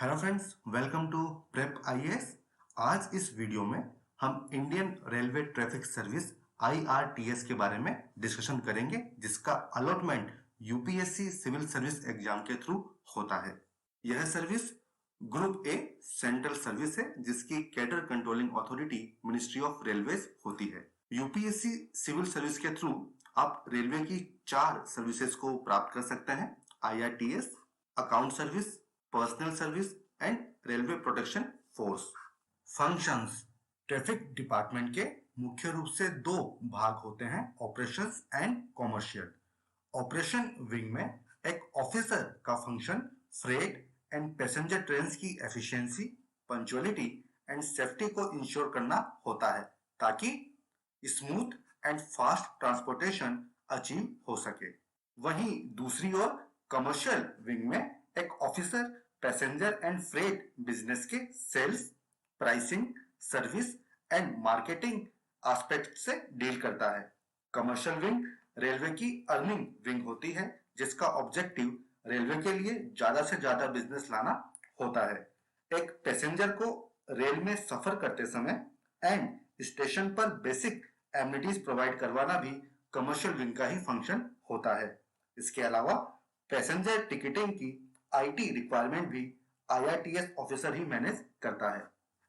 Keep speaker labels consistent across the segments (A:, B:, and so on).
A: Hello friends, welcome to Prep IAS. आज इस video में हम Indian railway traffic service IRTS के बारे में डिस्कशन करेंगे, जिसका allotment UPSC civil service exam के थ्रू होता है। यह service group A central service है, जिसकी cadre controlling authority ministry of railways होती है। यूपीएससी सिविल सर्विस के थ्रू आप रेलवे की 4 सर्विसेज को प्राप्त कर सकते हैं: IRTS, account service, personnel service and railway protection force. Functions: traffic department के मुख्य रूप से 2 भाग होते हैं, operations and commercial. Operation wing में एक ऑफिसर का function freight and passenger trains की एफिशिएंसी, पंक्चुअलिटी एंड सेफ्टी को इंश्योर करना होता है, ताकि smooth and fast transportation achieve हो सके। वहीं दूसरी ओर कमर्शियल विंग में एक officer passenger and freight business के sales, pricing, service and marketing aspect से डील करता है। कमर्शियल विंग रेलवे की अर्निंग विंग होती है, जिसका ऑब्जेक्टिव रेलवे के लिए ज्यादा से ज्यादा बिजनेस लाना होता है। एक पैसेंजर को रेल में सफर करते समय एंड स्टेशन पर बेसिक एमिनिटीज प्रोवाइड करवाना भी कमर्शियल विंग का ही फंक्शन होता है। इसके अलावा पैसेंजर टिकटिंग की आईटी रिक्वायरमेंट भी आईआरटीएस ऑफिसर ही मैनेज करता है।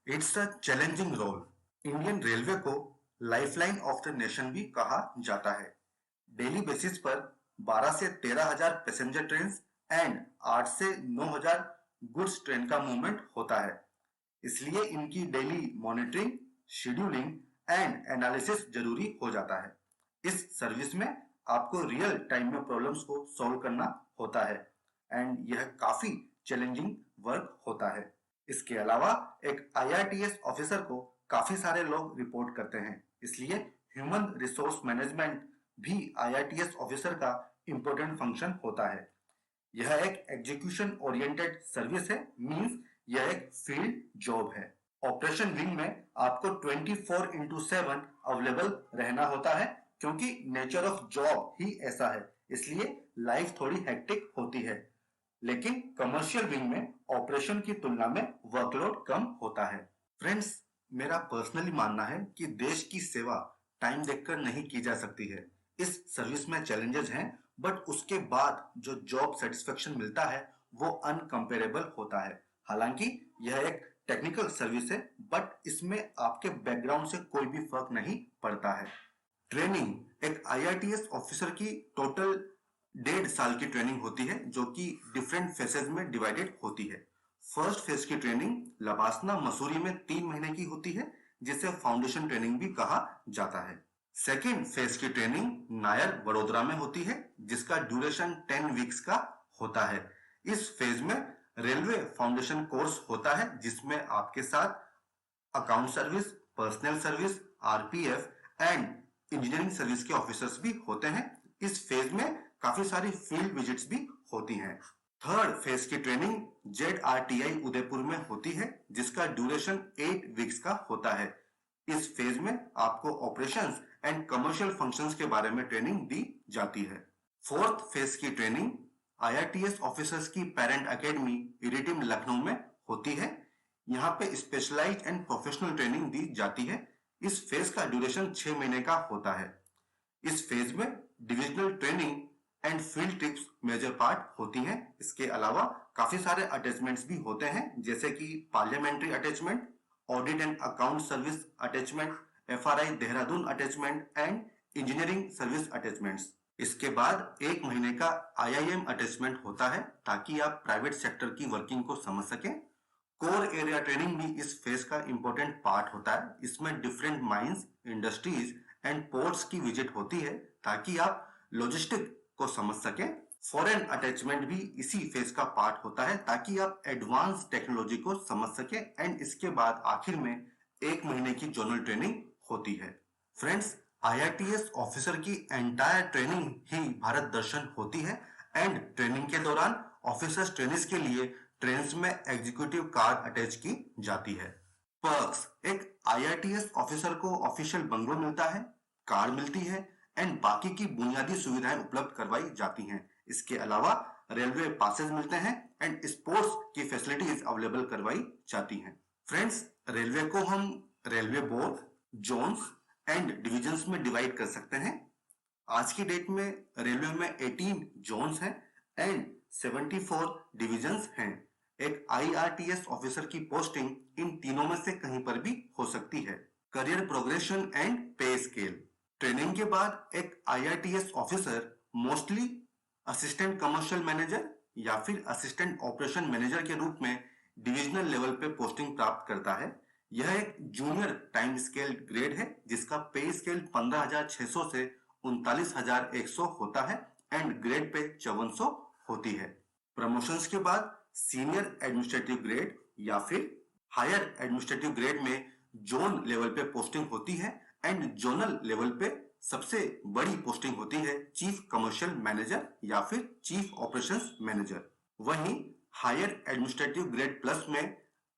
A: It's a challenging role. Indian railway को लाइफलाइन ऑफ द नेशन भी कहा जाता है। डेली बेसिस पर 12 से 13,000 पैसेंजर ट्रेन एंड 8 से 9,000 गुड्स ट्रेन का मूवमेंट होता है। इसलिए इनकी daily monitoring, scheduling and analysis जरूरी हो जाता है। इस सर्विस में आपको रियल टाइम में प्रॉब्लम्स को सॉल्व करना होता है एंड यह काफी चैलेंजिंग वर्क होता है। इसके अलावा एक आईआरटीएस ऑफिसर को काफी सारे लोग रिपोर्ट करते हैं, इसलिए ह्यूमन रिसोर्स मैनेजमेंट भी आईआरटीएस ऑफिसर का इंपॉर्टेंट फंक्शन होता है। यह एक एग्जीक्यूशन ओरिएंटेड सर्विस है, मींस यह एक फील्ड जॉब है। ऑपरेशन विंग में आपको 24/7 अवेलेबल रहना होता है, क्योंकि नेचर ऑफ जॉब ही ऐसा है, इसलिए लाइफ थोड़ी हेक्टिक होती है। लेकिन कमर्शियल विंग में ऑपरेशन की तुलना में वर्कलोड कम होता है। फ्रेंड्स, मेरा पर्सनली मानना है कि देश की सेवा टाइम देखकर नहीं की जा सकती है। इस सर्विस में चैलेंजेस हैं, बट उसके बाद जो जॉब सेटिस्फेक्शन मिलता है वो अनकंपेरेबल होता है। हालांकि यह एक टेक्निकल सर्विस है, बट इसमें आपके बैकग्राउंड से कोई भी फर्क नहीं पड़ता है। ट्रेनिंग: एक आईआरटीएस ऑफिसर की टोटल 1.5 साल की ट्रेनिंग होती है, जो कि डिफरेंट फेसेज में डिवाइडेड होती है। फर्स्ट फेज की ट्रेनिंग लबासना, मसूरी में 3 महीने की होती है, जिसे फाउंडेशन ट्रेनिंग भी कहा जाता है। सेकेंड फेज की ट्रेनिंग नायर, वडोदरा में होती है, जिसका ड्यूरेशन 10 वीक्स का होता है। इस फेज में रेलवे फाउंडेशन कोर्स होता है, जिसमें आपके साथ account service, personnel service, RPF and engineering service के ऑफिसर्स भी होते हैं। इस फेज में काफी सारी फील्ड विजिट्स भी होती हैं। थर्ड फेज की ट्रेनिंग जेडआरटीआई उदयपुर में होती है, जिसका ड्यूरेशन 8 वीक्स का होता है। इस फेज में आपको ऑपरेशंस एंड कमर्शियल फंक्शंस के बारे में ट्रेनिंग दी जाती है। फोर्थ फेज की ट्रेनिंग आईआरटीएस ऑफिसर्स की पेरेंट एकेडमी इरिटिम लखनऊ में होती है। यहाँ पे स्पेशलाइज्ड एंड प्रोफेशनल ट्रेनिंग दी जाती है। इस फेज का ड्यूरेशन 6 महीने का होता है। इस फेज में divisional training and field trips major part होती हैं। इसके अलावा काफी सारे अटैचमेंट्स भी होते हैं, जैसे कि parliamentary attachment, audit and account service attachment, FRI Dehradun attachment and engineering service attachments. इसके बाद 1 महीने का आईआईएम अटैचमेंट होता है, ताकि आप प्राइवेट सेक्टर की वर्किंग को समझ सकें। कोर एरिया ट्रेनिंग भी इस फेज का इंपॉर्टेंट पार्ट होता है। इसमें different mines, industries and ports की विजिट होती है, ताकि आप लॉजिस्टिक को समझ सके। फॉरेन अटैचमेंट भी इसी फेज का पार्ट होता है, ताकि आप एडवांस टेक्नोलॉजी को समझ सके। एंड इसके बाद आखिर में 1 महीने की जोनल ट्रेनिंग होती है। फ्रेंड्स, आईआरटीएस ऑफिसर की एंटायर ट्रेनिंग ही भारत दर्शन होती है एंड ट्रेनिंग के दौरान ऑफिसर्स ट्रेनिंग्स के लिए ट्रेन्स में एग्जीक्यूटिव कार्ड अटैच की जाती है। पर्क्स: एक आईआरटीएस ऑफिसर को ऑफिशियल बंगलो मिलता है, कार मिलती है एंड बाकी की बुनियादी सुविधाएं उपलब्ध करवाई जाती हैं। इसके अलावा रेलवे पासेज मिलते हैं एंड स्पोर्ट्स की फैसिलिटीज अवेलेबल करवाई जाती हैं। फ्रेंड्स, रेलवे को हम railway board, zones and divisions में डिवाइड कर सकते हैं। आज की डेट में रेलवे में 18 जोन्स हैं एंड 74 डिविजन्स हैं। एक IRTS ऑफिसर की पोस्टिंग इन तीनों में से कहीं पर भी हो सकती है। करियर प्रोग्रेशन एंड पे स्केल। ट्रेनिंग के बाद एक IRTS officer mostly assistant commercial manager या फिर असिस्टेंट ऑपरेशन मैनेजर के रूप में डिविजनल लेवल पे पोस्टिंग प्राप्त करता है। यह एक जूनियर टाइम स्केल ग्रेड है जिसका पे स्केल 15,600 से 39,100 होता है एंड ग्रेड पे 5400 होती है। प्रमोशंस के बाद सीनियर एडमिनिस्ट्रेटिव ग्रेड या फिर हायर एडमिनिस्ट्रेटिव ग्रेड में जोन लेवल पे पोस्टिंग होती है एंड जोनल लेवल पे सबसे बड़ी पोस्टिंग होती है चीफ कमर्शियल मैनेजर या फिर चीफ ऑपरेशंस मैनेजर। वहीं हायर एडमिनिस्ट्रेटिव ग्रेड प्लस में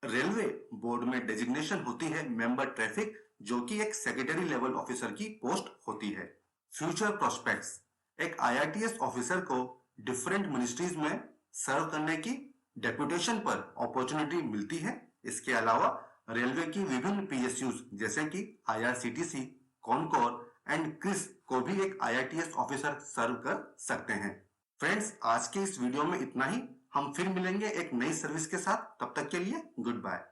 A: रेलवे बोर्ड में डेजिग्नेशन होती है मेंबर ट्रैफिक, जो कि एक सेक्रेटरी लेवल ऑफिसर की पोस्ट होती है। Future prospects. एक IRTS ऑफिसर को डिफरेंट मिनिस्ट्रीज में सर्व करने की डेपुटेशन पर अपॉर्चुनिटी मिलती है। इसके अलावा रेलवे की विभिन्न PSUs जैसे कि IRCTC, कॉनकोर एंड क्रिस को भी एक IRTS ऑफिसर सर्व कर सकते हैं। फ्रेंड्स, आज के इस वीडियो में इतना ही। हम फिर मिलेंगे एक नई सर्विस के साथ। तब तक के लिए गुड बाय।